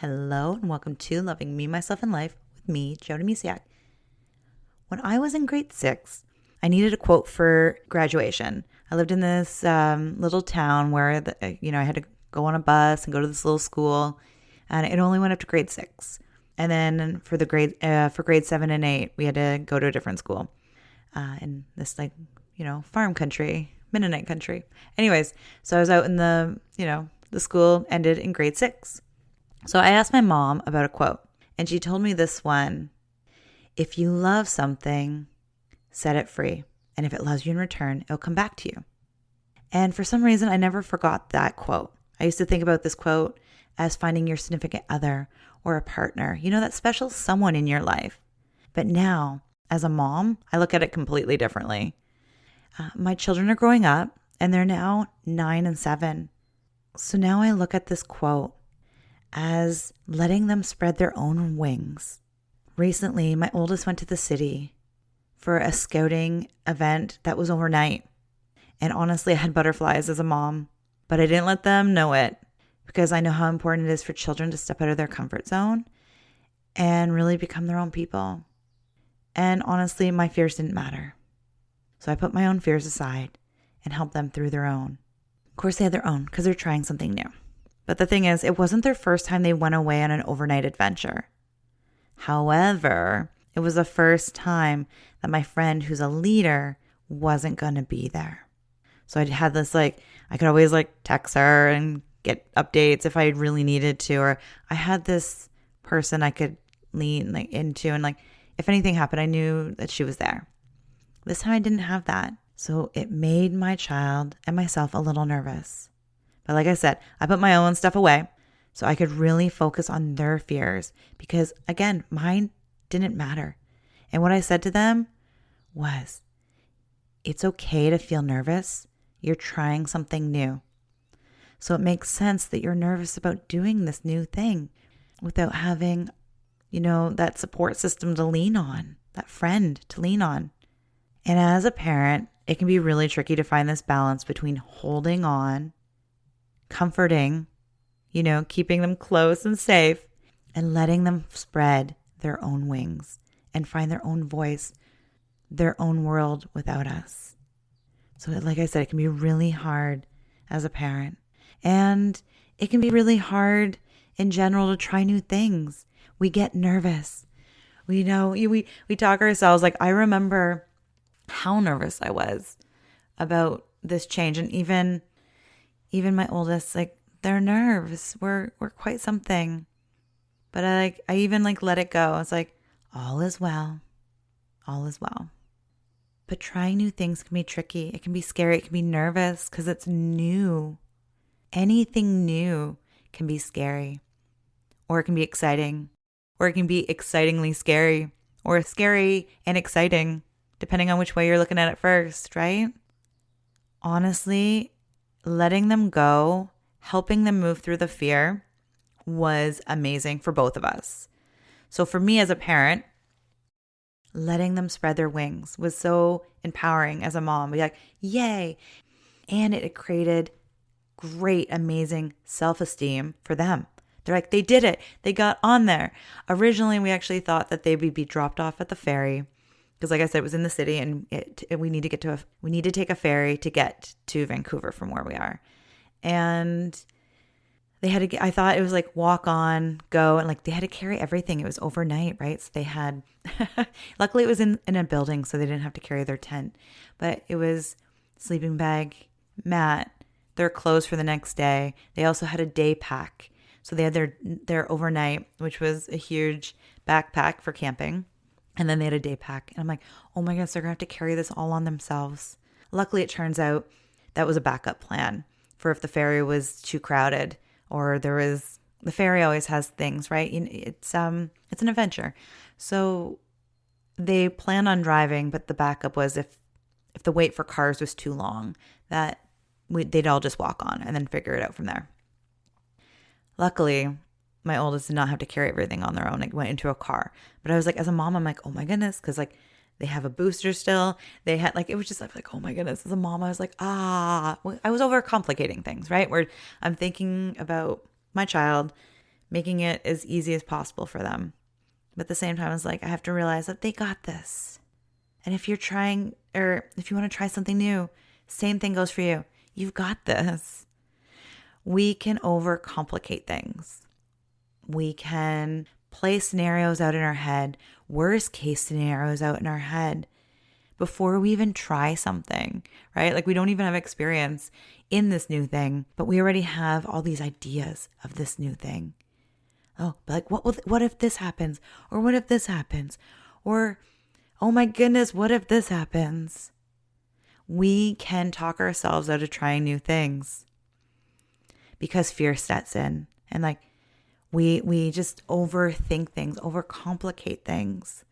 Hello and welcome to Loving Me, Myself, and Life with me, Jody Misiak. When I was in grade 6, I needed a quote for graduation. I lived in this little town where I had to go on a bus and go to this little school, and it only went up to grade 6. And then for grade 7 and 8, we had to go to a different school in this farm country, Mennonite country. Anyways, so I was out in the school ended in grade 6. So I asked my mom about a quote, and she told me this one: if you love something, set it free. And if it loves you in return, it'll come back to you. And for some reason, I never forgot that quote. I used to think about this quote as finding your significant other or a partner, that special someone in your life. But now, as a mom, I look at it completely differently. My children are growing up, and they're now 9 and 7. So now I look at this quote as letting them spread their own wings. Recently, my oldest went to the city for a scouting event that was overnight. And honestly, I had butterflies as a mom, but I didn't let them know it because I know how important it is for children to step out of their comfort zone and really become their own people. And honestly, my fears didn't matter. So I put my own fears aside and helped them through their own. Of course, they had their own because they're trying something new. But the thing is, it wasn't their first time they went away on an overnight adventure. However, it was the first time that my friend who's a leader wasn't going to be there. So I had this I could always text her and get updates if I really needed to, or I had this person I could lean into, and if anything happened, I knew that she was there. This time I didn't have that. So it made my child and myself a little nervous. But like I said, I put my own stuff away so I could really focus on their fears because, again, mine didn't matter. And what I said to them was, it's okay to feel nervous. You're trying something new. So it makes sense that you're nervous about doing this new thing without having, that support system to lean on, that friend to lean on. And as a parent, it can be really tricky to find this balance between holding on, comforting, keeping them close and safe, and letting them spread their own wings and find their own voice, their own world without us. So like I said, it can be really hard as a parent. And it can be really hard in general to try new things. We get nervous. We talk ourselves. I remember how nervous I was about this change. And even my oldest, their nerves were quite something. But I even let it go. It's all is well. All is well. But trying new things can be tricky. It can be scary. It can be nervous because it's new. Anything new can be scary. Or it can be exciting. Or it can be excitingly scary. Or scary and exciting, depending on which way you're looking at it first, right? Honestly, letting them go, helping them move through the fear was amazing for both of us. So for me as a parent, letting them spread their wings was so empowering as a mom. Be yay. And it created great, amazing self-esteem for them. They're they did it. They got on there. Originally, we actually thought that they would be dropped off at the ferry. Because like I said, it was in the city and we need to take a ferry to get to Vancouver from where we are. And they had to I thought it was walk on, go, and they had to carry everything. It was overnight, right? So they had, luckily it was in a building, so they didn't have to carry their tent. But it was sleeping bag, mat, their clothes for the next day. They also had a day pack. So they had their overnight, which was a huge backpack for camping. And then they had a day pack. And I'm oh my gosh, they're going to have to carry this all on themselves. Luckily, it turns out that was a backup plan for if the ferry was too crowded or the ferry always has things, right? It's an adventure. So they plan on driving, but the backup was if the wait for cars was too long, that they'd all just walk on and then figure it out from there. Luckily, my oldest did not have to carry everything on their own. It went into a car. But I was as a mom, I'm oh my goodness, because they have a booster still. They had it was just oh my goodness. As a mom, I was I was overcomplicating things, right? Where I'm thinking about my child, making it as easy as possible for them. But at the same time, it's like, I have to realize that they got this. And if you're trying, or if you want to try something new, same thing goes for you. You've got this. We can overcomplicate things. We can play scenarios out in our head, worst case scenarios out in our head before we even try something, right? Like we don't even have experience in this new thing, but we already have all these ideas of this new thing. Oh, but like what if this happens? Or what if this happens? Or, oh my goodness, what if this happens? We can talk ourselves out of trying new things because fear sets in, and like we just overthink things, overcomplicate things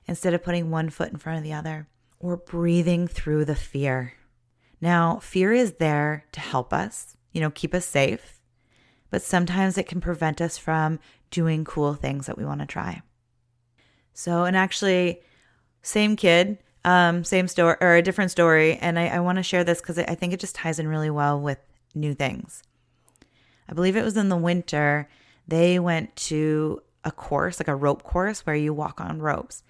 instead of putting one foot in front of the other or breathing through the fear. Now, fear is there to help us, keep us safe, but sometimes it can prevent us from doing cool things that we want to try. So, and actually, same kid, same story, or a different story. And I want to share this because I think it just ties in really well with new things. I believe it was in the winter, they went to a course, like a rope course where you walk on ropes.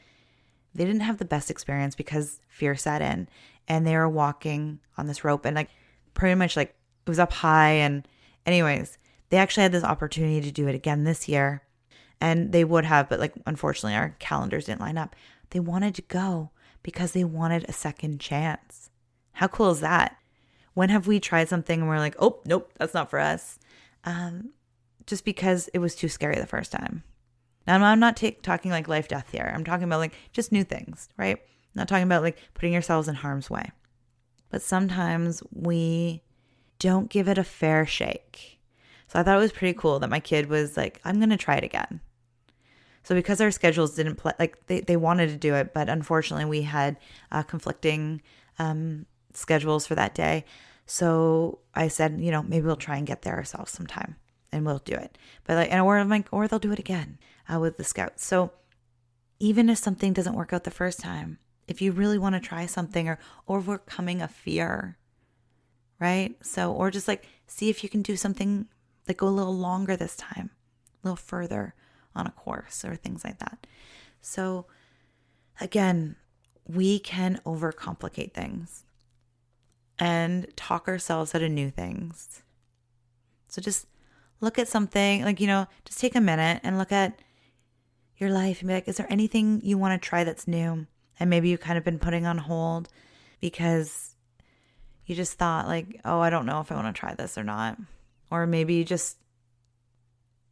They didn't have the best experience because fear set in, and they were walking on this rope and like pretty much like it was up high. And anyways, they actually had this opportunity to do it again this year, and they would have, but like unfortunately our calendars didn't line up. They wanted to go because they wanted a second chance. How cool is that? When have we tried something and we're like, oh, nope, that's not for us? Just because it was too scary the first time. Now, I'm not talking like life, death here. I'm talking about like just new things, right? I'm not talking about like putting yourselves in harm's way. But sometimes we don't give it a fair shake. So I thought it was pretty cool that my kid was like, I'm going to try it again. So because our schedules didn't play, like they wanted to do it, but unfortunately we had conflicting schedules for that day. So I said, maybe we'll try and get there ourselves sometime and we'll do it. But like, or they'll do it again with the scouts. So even if something doesn't work out the first time, if you really want to try something or overcoming a fear, right? So, or just like see if you can do something like go a little longer this time, a little further on a course or things like that. So again, we can overcomplicate things and talk ourselves out of new things. So just look at something like, just take a minute and look at your life and be like, is there anything you want to try that's new? And maybe you've kind of been putting on hold because you just thought like, oh, I don't know if I want to try this or not. Or maybe you just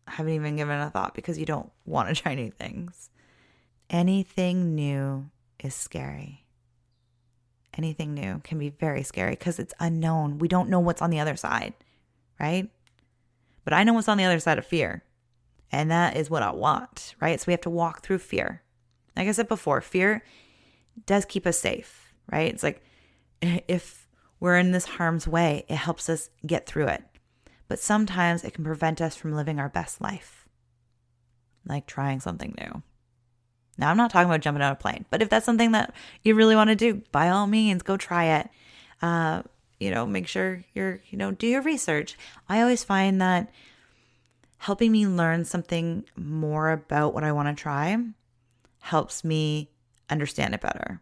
haven't even given it a thought because you don't want to try new things. Anything new is scary. Anything new can be very scary because it's unknown. We don't know what's on the other side, right? But I know what's on the other side of fear. And that is what I want, right? So we have to walk through fear. Like I said before, fear does keep us safe, right? It's like if we're in this harm's way, it helps us get through it. But sometimes it can prevent us from living our best life, like trying something new. Now, I'm not talking about jumping out of a plane, but if that's something that you really want to do, by all means, go try it. Make sure do your research. I always find that helping me learn something more about what I want to try helps me understand it better.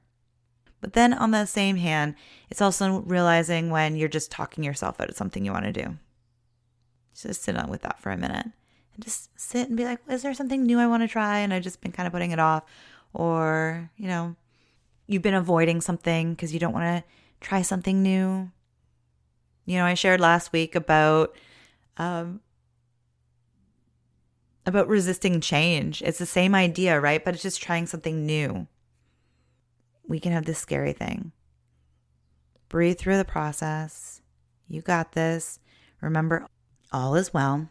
But then on the same hand, it's also realizing when you're just talking yourself out of something you want to do. Just sit on with that for a minute and just sit and be like, is there something new I want to try? And I've just been kind of putting it off. Or, you've been avoiding something because you don't want to try something new. I shared last week about resisting change. It's the same idea, right? But it's just trying something new. We can have this scary thing. Breathe through the process. You got this. Remember, all is well.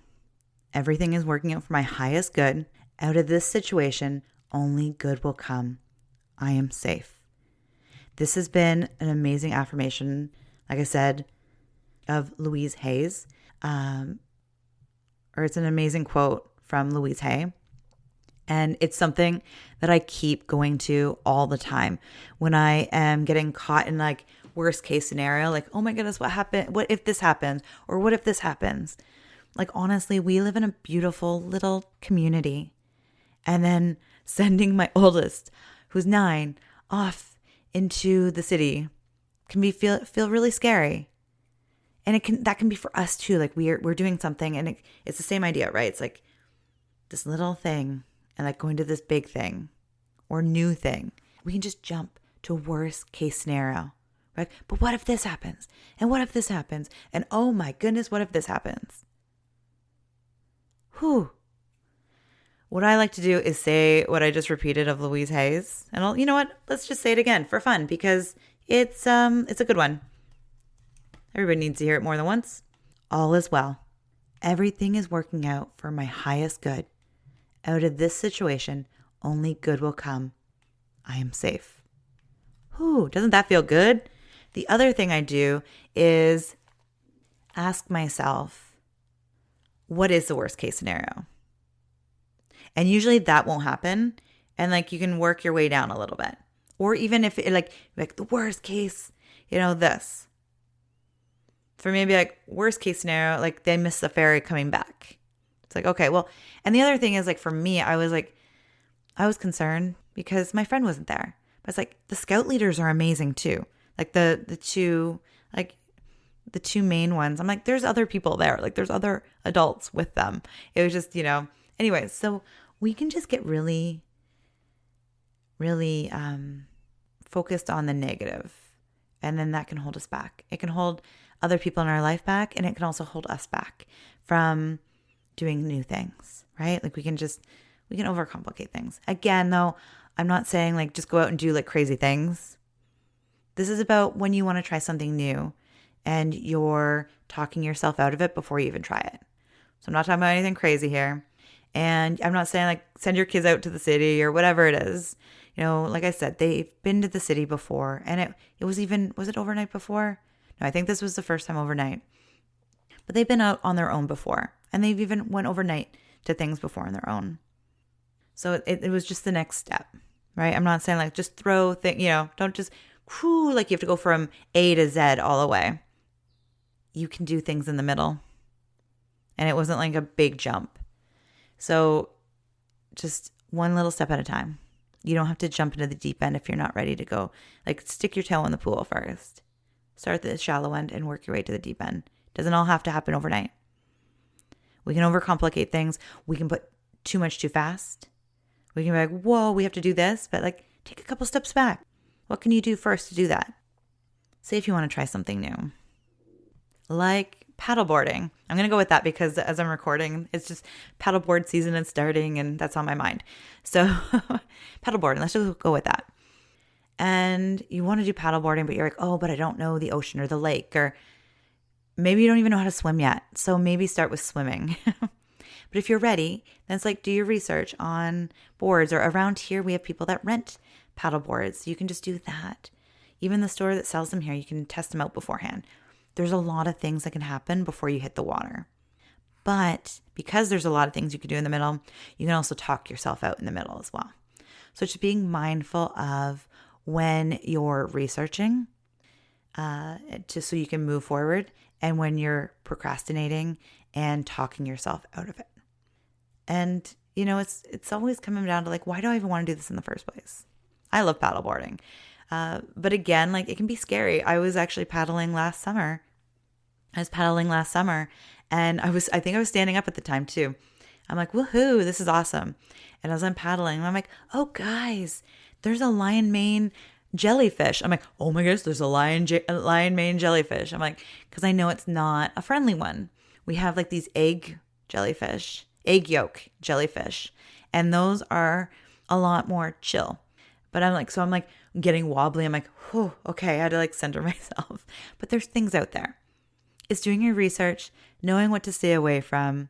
Everything is working out for my highest good. Out of this situation, only good will come. I am safe. This has been an amazing affirmation, like I said, of Louise Hay's. Or it's an amazing quote from Louise Hay. And it's something that I keep going to all the time when I am getting caught in like worst case scenario, like, oh my goodness, what happened? What if this happens? Or what if this happens? Like, honestly, we live in a beautiful little community. And then sending my oldest, who's 9, off into the city can feel really scary. And that can be for us too. Like, we're doing something, and it's the same idea, right? It's like this little thing and like going to this big thing or new thing. We can just jump to worst case scenario, right? But what if this happens? And what if this happens? And oh my goodness, what if this happens? Whew. What I like to do is say what I just repeated of Louise Hay's. And you know what? Let's just say it again for fun, because it's a good one. Everybody needs to hear it more than once. All is well. Everything is working out for my highest good. Out of this situation, only good will come. I am safe. Whew, doesn't that feel good? The other thing I do is ask myself, what is the worst case scenario? And usually that won't happen. And like, you can work your way down a little bit. Or even if it like the worst case, this. For maybe like worst case scenario, like they miss the ferry coming back. It's like, okay, well, and the other thing is like, for me, I was concerned because my friend wasn't there. But it's like the scout leaders are amazing too. Like the two main ones. I'm like, there's other people there. Like there's other adults with them. It was just, anyway, so we can just get really, really focused on the negative. And then that can hold us back. It can hold other people in our life back, and it can also hold us back from doing new things, right? Like we can overcomplicate things. Again, though, I'm not saying like just go out and do like crazy things. This is about when you want to try something new and you're talking yourself out of it before you even try it. So I'm not talking about anything crazy here. And I'm not saying like send your kids out to the city or whatever it is. Like I said, they've been to the city before, and was it overnight before? No, I think this was the first time overnight. But they've been out on their own before, and they've even went overnight to things before on their own. So it was just the next step, right? I'm not saying like just throw things, don't just, like you have to go from A to Z all the way. You can do things in the middle. And it wasn't like a big jump. So just one little step at a time. You don't have to jump into the deep end if you're not ready to go. Like, stick your toe in the pool first. Start at the shallow end and work your way to the deep end. Doesn't all have to happen overnight. We can overcomplicate things. We can put too much too fast. We can be like, whoa, we have to do this. But like, take a couple steps back. What can you do first to do that? Say if you want to try something new. Like paddleboarding. I'm going to go with that because as I'm recording, it's just paddleboard season and starting, and that's on my mind. So paddleboarding, let's just go with that. And you want to do paddleboarding, but you're like, oh, but I don't know the ocean or the lake, or maybe you don't even know how to swim yet. So maybe start with swimming. But if you're ready, then it's like, do your research on boards, or around here, we have people that rent paddle boards. You can just do that. Even the store that sells them here, you can test them out beforehand. There's a lot of things that can happen before you hit the water. But because there's a lot of things you can do in the middle, you can also talk yourself out in the middle as well. So just being mindful of when you're researching, just so you can move forward, and when you're procrastinating and talking yourself out of it. And, it's always coming down to like, why do I even want to do this in the first place? I love paddleboarding. But again, like, it can be scary. I was actually paddling last summer. And I think I was standing up at the time too. I'm like, woohoo, this is awesome. And as I'm paddling, I'm like, oh guys, there's a lion mane jellyfish. I'm like, oh my gosh, there's a lion mane jellyfish. I'm like, because I know it's not a friendly one. We have like these egg yolk jellyfish. And those are a lot more chill. But I'm like getting wobbly. I'm like, oh, okay. I had to like center myself. But there's things out there. It's doing your research, knowing what to stay away from,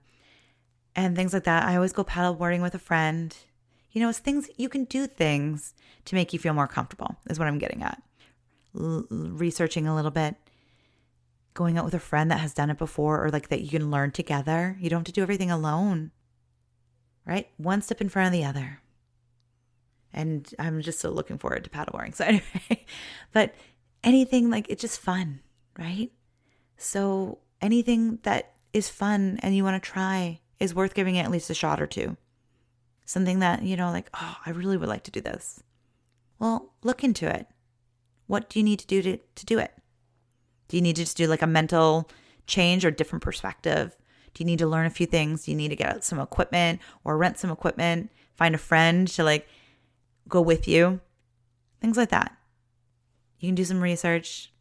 and things like that. I always go paddleboarding with a friend. It's things, you can do things to make you feel more comfortable, is what I'm getting at. Researching a little bit, going out with a friend that has done it before, or like that you can learn together. You don't have to do everything alone, right? One step in front of the other. And I'm just so looking forward to paddleboarding. So anyway, but anything, like, it's just fun, right? So anything that is fun and you want to try is worth giving it at least a shot or two. Something that, like, oh, I really would like to do this. Well, look into it. What do you need to do to do it? Do you need to just do like a mental change or different perspective? Do you need to learn a few things? Do you need to get out some equipment or rent some equipment? Find a friend to like go with you? Things like that. You can do some research.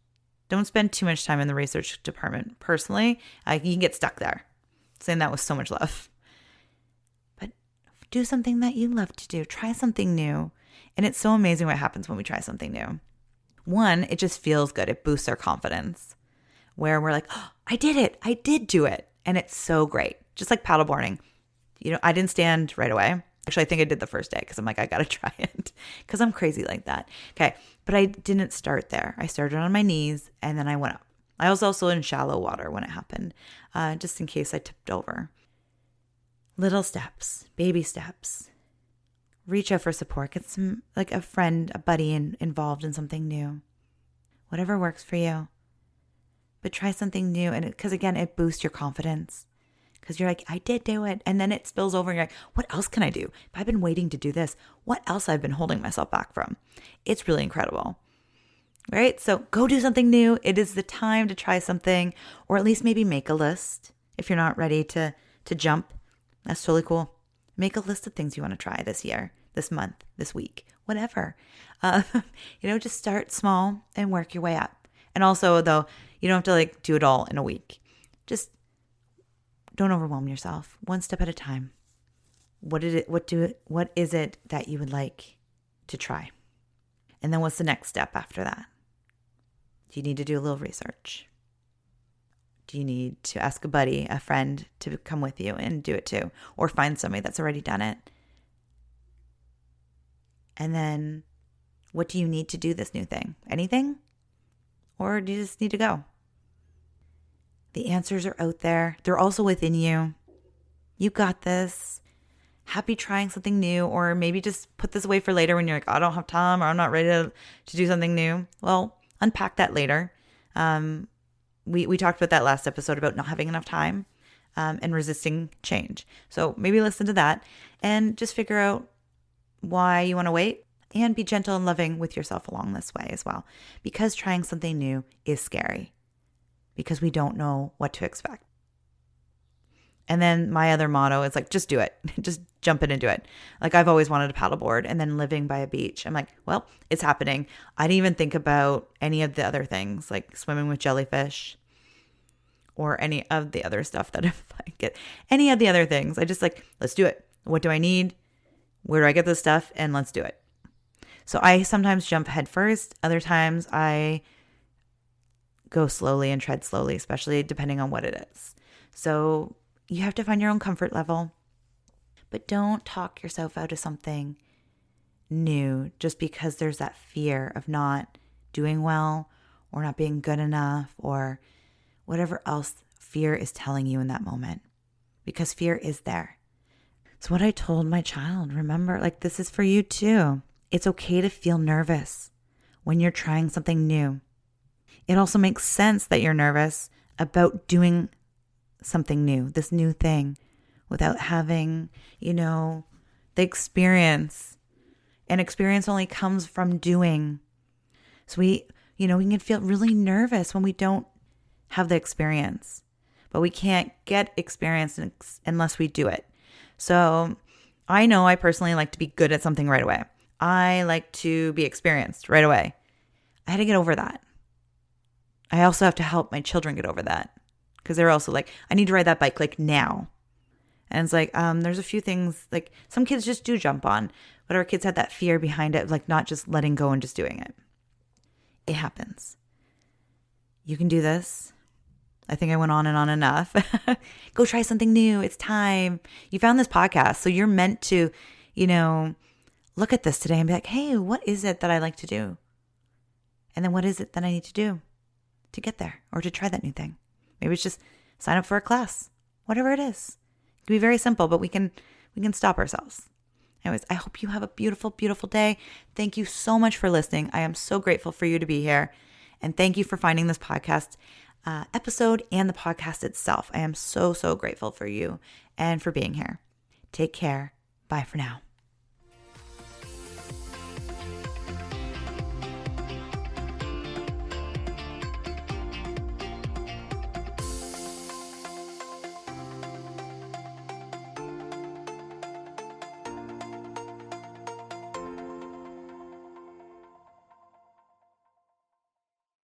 Don't spend too much time in the research department. Personally, you can get stuck there. Saying that with so much love. But do something that you love to do. Try something new. And it's so amazing what happens when we try something new. One, it just feels good. It boosts our confidence. Where we're like, oh, I did it. I did do it. And it's so great. Just like paddleboarding. I didn't stand right away. Actually, I think I did the first day because I'm like, I got to try it because I'm crazy like that. Okay. But I didn't start there. I started on my knees and then I went up. I was also in shallow water when it happened, just in case I tipped over. Little steps, baby steps. Reach out for support. Get some, like a friend, a buddy involved in something new. Whatever works for you. But try something new. And because again, it boosts your confidence. Because you're like, I did do it. And then it spills over and you're like, what else can I do? If I've been waiting to do this, what else I've been holding myself back from? It's really incredible. Right? So go do something new. It is the time to try something, or at least maybe make a list. If you're not ready to jump, that's totally cool. Make a list of things you want to try this year, this month, this week, whatever. Just start small and work your way up. And also, though, you don't have to like do it all in a week. Just don't overwhelm yourself. One step at a time. What is it that you would like to try? And then what's the next step after that? Do you need to do a little research? Do you need to ask a buddy, a friend to come with you and do it too? Or find somebody that's already done it? And then what do you need to do this new thing? Anything? Or do you just need to go? The answers are out there. They're also within you. You got this. Happy trying something new, or maybe just put this away for later when you're like, I don't have time or I'm not ready to do something new. Well, unpack that later. We talked about that last episode about not having enough time and resisting change. So maybe listen to that and just figure out why you want to wait and be gentle and loving with yourself along this way as well. Because trying something new is scary because we don't know what to expect. And then my other motto is like, just do it. Just jump in and do it. Like I've always wanted to paddleboard, and then living by a beach, I'm like, well, it's happening. I didn't even think about any of the other things like swimming with jellyfish or any of the other stuff that if I get any of the other things, I just like, let's do it. What do I need? Where do I get this stuff? And let's do it. So I sometimes jump head first. Other times I go slowly and tread slowly, especially depending on what it is. So you have to find your own comfort level, but don't talk yourself out of something new just because there's that fear of not doing well or not being good enough or whatever else fear is telling you in that moment, because fear is there. It's what I told my child. Remember, like this is for you too. It's okay to feel nervous when you're trying something new. It also makes sense that you're nervous about doing something new, this new thing, without having, the experience. And experience only comes from doing. So we can feel really nervous when we don't have the experience, but we can't get experience unless we do it. So I know I personally like to be good at something right away. I like to be experienced right away. I had to get over that. I also have to help my children get over that. Because they're also like, I need to ride that bike like now. And it's like, there's a few things like some kids just do jump on, but our kids had that fear behind it, like not just letting go and just doing it. It happens. You can do this. I think I went on and on enough. Go try something new. It's time. You found this podcast. So you're meant to, look at this today and be like, hey, what is it that I like to do? And then what is it that I need to do to get there or to try that new thing? Maybe it's just sign up for a class, whatever it is. It can be very simple, but we can stop ourselves. Anyways, I hope you have a beautiful, beautiful day. Thank you so much for listening. I am so grateful for you to be here. And thank you for finding this podcast. episode and the podcast itself. I am so, so grateful for you and for being here. Take care. Bye for now.